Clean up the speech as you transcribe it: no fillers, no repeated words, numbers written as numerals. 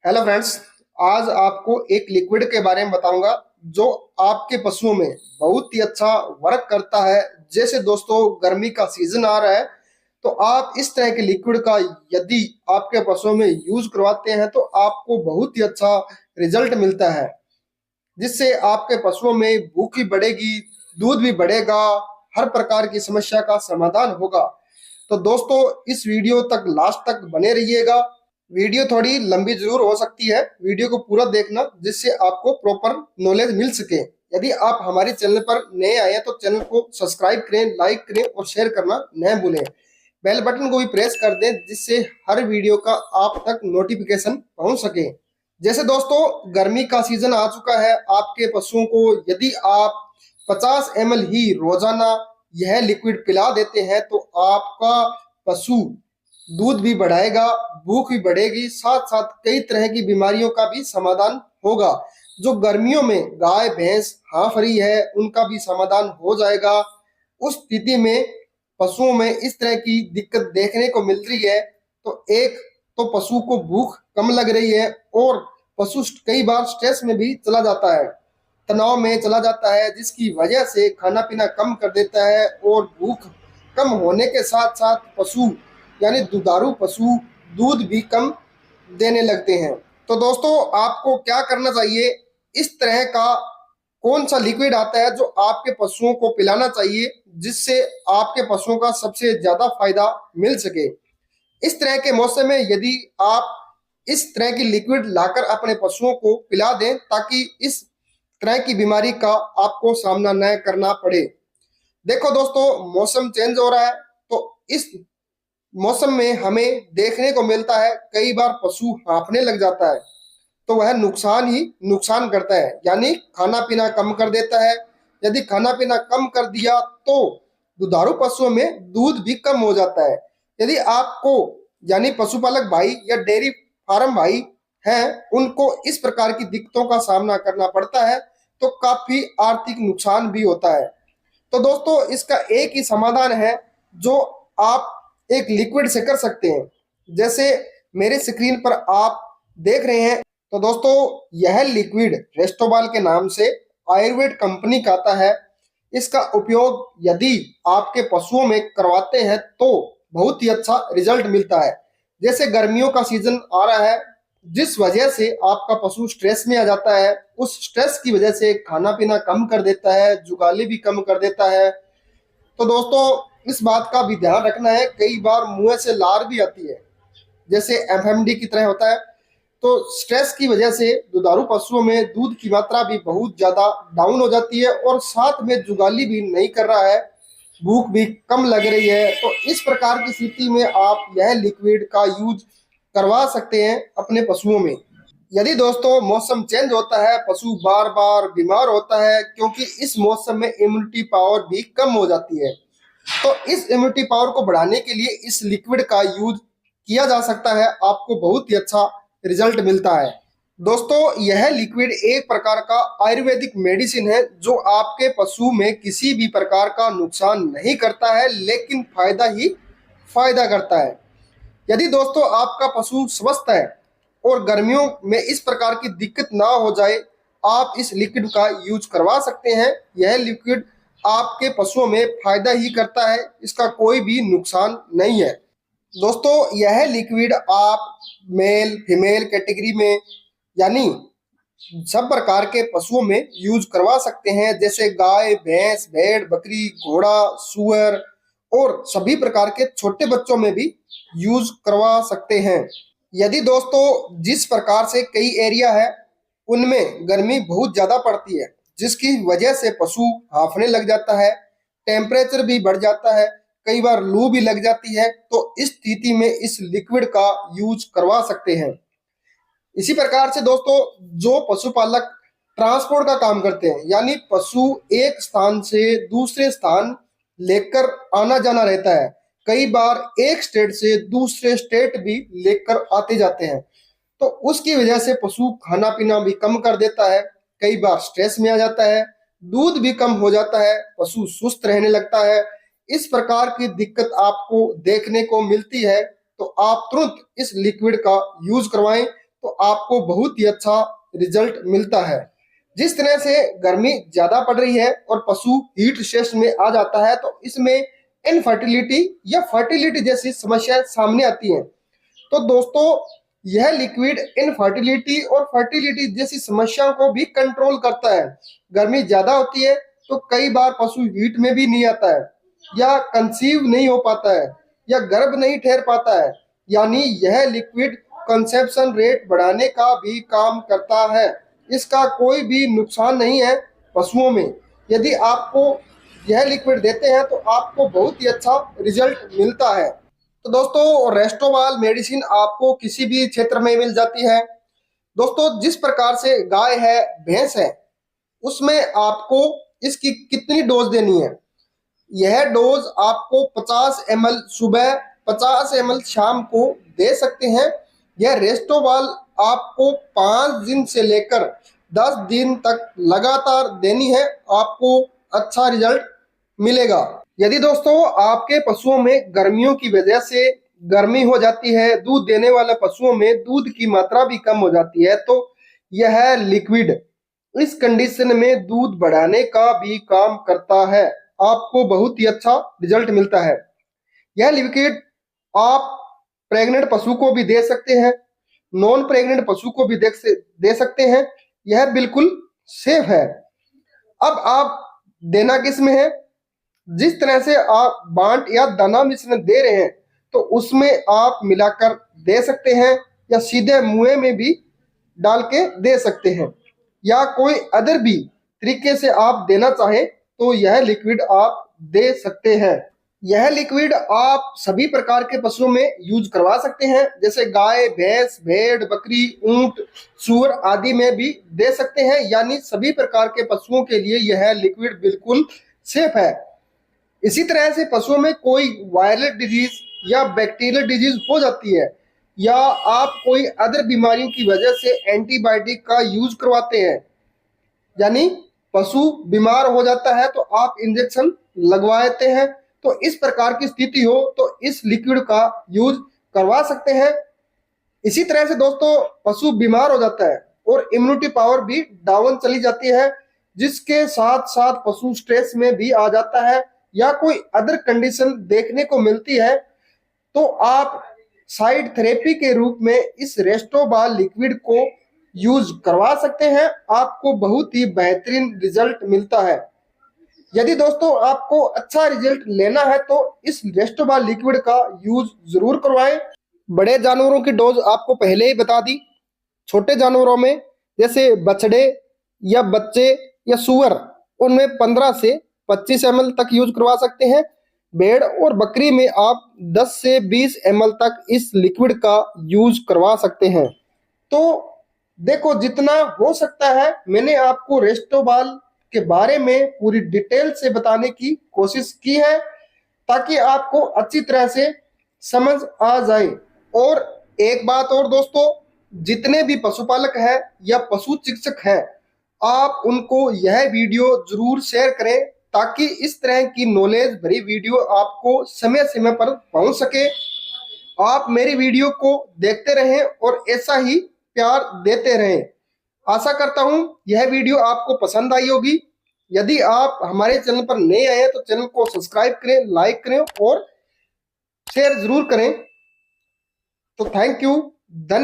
Hello friends. आज आपको एक लिक्विड के बारे में बताऊंगा जो आपके पशुओं में बहुत ही अच्छा वर्क करता है। जैसे दोस्तों गर्मी का सीजन आ रहा है तो आप इस तरह के लिक्विड का यदि आपके पशुओं में यूज करवाते हैं तो आपको बहुत ही अच्छा रिजल्ट मिलता है, जिससे आपके पशुओं में भूख भी बढ़ेगी, दूध भी बढ़ेगा, हर प्रकार की समस्या का समाधान होगा। तो दोस्तों इस वीडियो तक लास्ट तक बने रहिएगा। वीडियो थोड़ी लंबी जरूर हो सकती है, वीडियो को पूरा देखना जिससे आपको प्रॉपर नॉलेज मिल सके। यदि आप हमारे चैनल पर नए आए हैं तो चैनल को सब्सक्राइब करें, लाइक करें और शेयर करना न भूलें। बेल बटन को भी प्रेस कर दें जिससे हर वीडियो का आप तक नोटिफिकेशन पहुंच सके। जैसे दोस्तों गर्मी का सीजन आ चुका है, आपके पशुओं को यदि आप 50 ml ही रोजाना यह लिक्विड पिला देते हैं तो आपका पशु दूध भी बढ़ाएगा, भूख भी बढ़ेगी, साथ साथ कई तरह की बीमारियों का भी समाधान होगा। जो गर्मियों में गाय भैंस हाँफ रही है उनका भी समाधान हो जाएगा। उस स्थिति में पशुओं में इस तरह की दिक्कत देखने को मिल रही है तो एक तो पशु को भूख कम लग रही है और पशु कई बार स्ट्रेस में भी चला जाता है, तनाव में चला जाता है, जिसकी वजह से खाना पीना कम कर देता है और भूख कम होने के साथ साथ पशु यानी दुधारू पशु दूध भी कम देने लगते हैं। तो दोस्तों आपको क्या करना चाहिए, इस तरह का कौन सा लिक्विड आता है जो आपके पशुओं को पिलाना चाहिए जिससे आपके पशुओं का सबसे ज्यादा फायदा मिल सके। इस तरह के मौसम में यदि आप इस तरह की लिक्विड लाकर अपने पशुओं को पिला दें ताकि इस तरह की बीमारी का आपको सामना न करना पड़े। देखो दोस्तों मौसम चेंज हो रहा है तो इस मौसम में हमें देखने को मिलता है कई बार पशु हाँफने लग जाता है तो वह नुकसान ही नुकसान करता है, यानी खाना पीना कम कर देता है। यदि खाना पीना कम कर दिया तो दुधारू पशुओं में दूध भी कम हो जाता है। यदि आपको यानी पशुपालक भाई या डेयरी फार्म भाई हैं उनको इस प्रकार की दिक्कतों का सामना करना पड़ता है तो काफी आर्थिक नुकसान भी होता है। तो दोस्तों इसका एक ही समाधान है जो आप एक लिक्विड से कर सकते हैं, जैसे मेरे स्क्रीन पर आप देख रहे हैं। तो दोस्तों यह लिक्विड रेस्टोबाल के नाम से आयुर्वेद कंपनी का आता है। इसका उपयोग यदि आपके पशुओं में करवाते हैं तो बहुत ही अच्छा रिजल्ट मिलता है। जैसे गर्मियों का सीजन आ रहा है, जिस वजह से आपका पशु स्ट्रेस में आ जाता है, उस स्ट्रेस की वजह से खाना पीना कम कर देता है, जुगाली भी कम कर देता है। तो दोस्तों इस बात का भी ध्यान रखना है, कई बार मुंह से लार भी आती है जैसे एफएमडी की तरह होता है। तो स्ट्रेस की वजह से दुधारू पशुओं में दूध की मात्रा भी बहुत ज्यादा डाउन हो जाती है और साथ में जुगाली भी नहीं कर रहा है, भूख भी कम लग रही है। तो इस प्रकार की स्थिति में आप यह लिक्विड का यूज करवा सकते हैं अपने पशुओं में। यदि दोस्तों मौसम चेंज होता है, पशु बार बार बीमार होता है क्योंकि इस मौसम में इम्यूनिटी पावर भी कम हो जाती है, तो इस इम्यूनिटी पावर को बढ़ाने के लिए इस लिक्विड का यूज किया जा सकता है, आपको बहुत ही अच्छा रिजल्ट मिलता है। दोस्तों यह लिक्विड एक प्रकार का आयुर्वेदिक मेडिसिन है जो आपके पशु में किसी भी प्रकार का नुकसान नहीं करता है लेकिन फायदा ही फायदा करता है। यदि दोस्तों आपका पशु स्वस्थ है और गर्मियों में इस प्रकार की दिक्कत ना हो जाए, आप इस लिक्विड का यूज करवा सकते हैं। यह लिक्विड आपके पशुओं में फायदा ही करता है, इसका कोई भी नुकसान नहीं है। दोस्तों यह लिक्विड आप मेल फीमेल कैटेगरी में यानी सब प्रकार के पशुओं में यूज करवा सकते हैं, जैसे गाय भैंस भेड़ बकरी घोड़ा सुअर और सभी प्रकार के छोटे बच्चों में भी यूज करवा सकते हैं। यदि दोस्तों जिस प्रकार से कई एरिया है उनमें गर्मी बहुत ज्यादा पड़ती है जिसकी वजह से पशु हांफने लग जाता है, टेम्परेचर भी बढ़ जाता है, कई बार लू भी लग जाती है, तो इस स्थिति में इस लिक्विड का यूज करवा सकते हैं। इसी प्रकार से दोस्तों जो पशुपालक ट्रांसपोर्ट का काम करते हैं यानी पशु एक स्थान से दूसरे स्थान लेकर आना जाना रहता है, कई बार एक स्टेट से दूसरे स्टेट भी लेकर आते जाते हैं, तो उसकी वजह से पशु खाना पीना भी कम कर देता है, कई बार स्ट्रेस में आ जाता है, दूध भी कम हो जाता है, पशु सुस्त रहने लगता है। इस प्रकार की दिक्कत आपको देखने को मिलती है तो आप तुरंत इस लिक्विड का यूज करवाएं तो आपको बहुत ही अच्छा रिजल्ट मिलता है। जिस तरह से गर्मी ज्यादा पड़ रही है और पशु हीट स्ट्रेस में आ जाता है तो इसमें इनफर्टिलिटी या फर्टिलिटी जैसी समस्याएं सामने आती हैं। तो दोस्तों यह लिक्विड इनफर्टिलिटी और फर्टिलिटी जैसी समस्याओं को भी कंट्रोल करता है। गर्मी ज्यादा होती है तो कई बार पशु हीट में भी नहीं आता है या कंसीव नहीं हो पाता है या गर्भ नहीं ठहर पाता है, यानी यह लिक्विड कंसेप्शन रेट बढ़ाने का भी काम करता है। इसका कोई भी नुकसान नहीं है पशुओं में। यदि आपको यह लिक्विड देते हैं तो आपको बहुत ही अच्छा रिजल्ट मिलता है। तो दोस्तों रेस्टोवाल मेडिसिन आपको किसी भी क्षेत्र में मिल जाती है। दोस्तों जिस प्रकार से गाय है भैंस है उसमें आपको इसकी कितनी डोज देनी है, यह डोज आपको 50 ml सुबह 50 ml शाम को दे सकते हैं। यह रेस्टोवाल आपको 5 दिन से लेकर 10 दिन तक लगातार देनी है, आपको अच्छा रिजल्ट मिलेगा। यदि दोस्तों आपके पशुओं में गर्मियों की वजह से गर्मी हो जाती है, दूध देने वाले पशुओं में दूध की मात्रा भी कम हो जाती है, तो यह लिक्विड इस कंडीशन में दूध बढ़ाने का भी काम करता है, आपको बहुत ही अच्छा रिजल्ट मिलता है। यह लिक्विड आप प्रेग्नेंट पशु को भी दे सकते हैं, नॉन प्रेग्नेंट पशु को भी दे सकते हैं। यह बिल्कुल सेफ है। अब आप देना किस में है, जिस तरह से आप बांट या दाना मिश्रण दे रहे हैं तो उसमें आप मिलाकर दे सकते हैं या सीधे मुंह में भी डाल के दे सकते हैं, या कोई अदर भी तरीके से आप देना चाहें तो यह लिक्विड आप दे सकते हैं। यह लिक्विड आप सभी प्रकार के पशुओं में यूज करवा सकते हैं, जैसे गाय भैंस भेड़ बकरी ऊंट सूअर आदि में भी दे सकते हैं, यानी सभी प्रकार के पशुओं के लिए यह लिक्विड बिल्कुल सेफ है। इसी तरह से पशुओं में कोई वायरल डिजीज या बैक्टीरियल डिजीज हो जाती है या आप कोई अदर बीमारियों की वजह से एंटीबायोटिक का यूज करवाते हैं, यानी पशु बीमार हो जाता है तो आप इंजेक्शन लगवाते हैं, तो इस प्रकार की स्थिति हो तो इस लिक्विड का यूज करवा सकते हैं। इसी तरह से दोस्तों पशु बीमार हो जाता है और इम्यूनिटी पावर भी डाउन चली जाती है, जिसके साथ साथ पशु स्ट्रेस में भी आ जाता है या कोई अदर कंडीशन देखने को मिलती है, तो आप साइड थेरेपी के रूप में इस रेस्टोबाल लिक्विड को यूज करवा सकते हैं, आपको बहुत ही बेहतरीन रिजल्ट मिलता है। यदि दोस्तों आपको अच्छा रिजल्ट लेना है तो इस रेस्टोबाल लिक्विड का यूज जरूर करवाएं। बड़े जानवरों की डोज आपको पहले ही बता दी। छोटे जानवरों में जैसे बछड़े या बच्चे या सुअर उनमें 15 से 25 ml तक यूज करवा सकते हैं। भेड़ और बकरी में आप 10 से 20 ml तक इस लिक्विड का यूज करवा सकते हैं। तो देखो जितना हो सकता है मैंने आपको रेस्टोबाल के बारे में पूरी डिटेल से बताने की कोशिश की है, ताकि आपको अच्छी तरह से समझ आ जाए। और एक बात और दोस्तों, जितने भी पशुपालक हैं या पशु चिकित्सक हैं, आप उनको यह वीडियो जरूर शेयर करें, ताकि इस तरह की नॉलेज भरी वीडियो आपको समय समय पर पहुंच सके। आप मेरी वीडियो को देखते रहें और ऐसा ही प्यार देते रहें। आशा करता हूं यह वीडियो आपको पसंद आई होगी। यदि आप हमारे चैनल पर नए आए हैं तो चैनल को सब्सक्राइब करें, लाइक करें और शेयर जरूर करें। तो थैंक यू, धन्यवाद।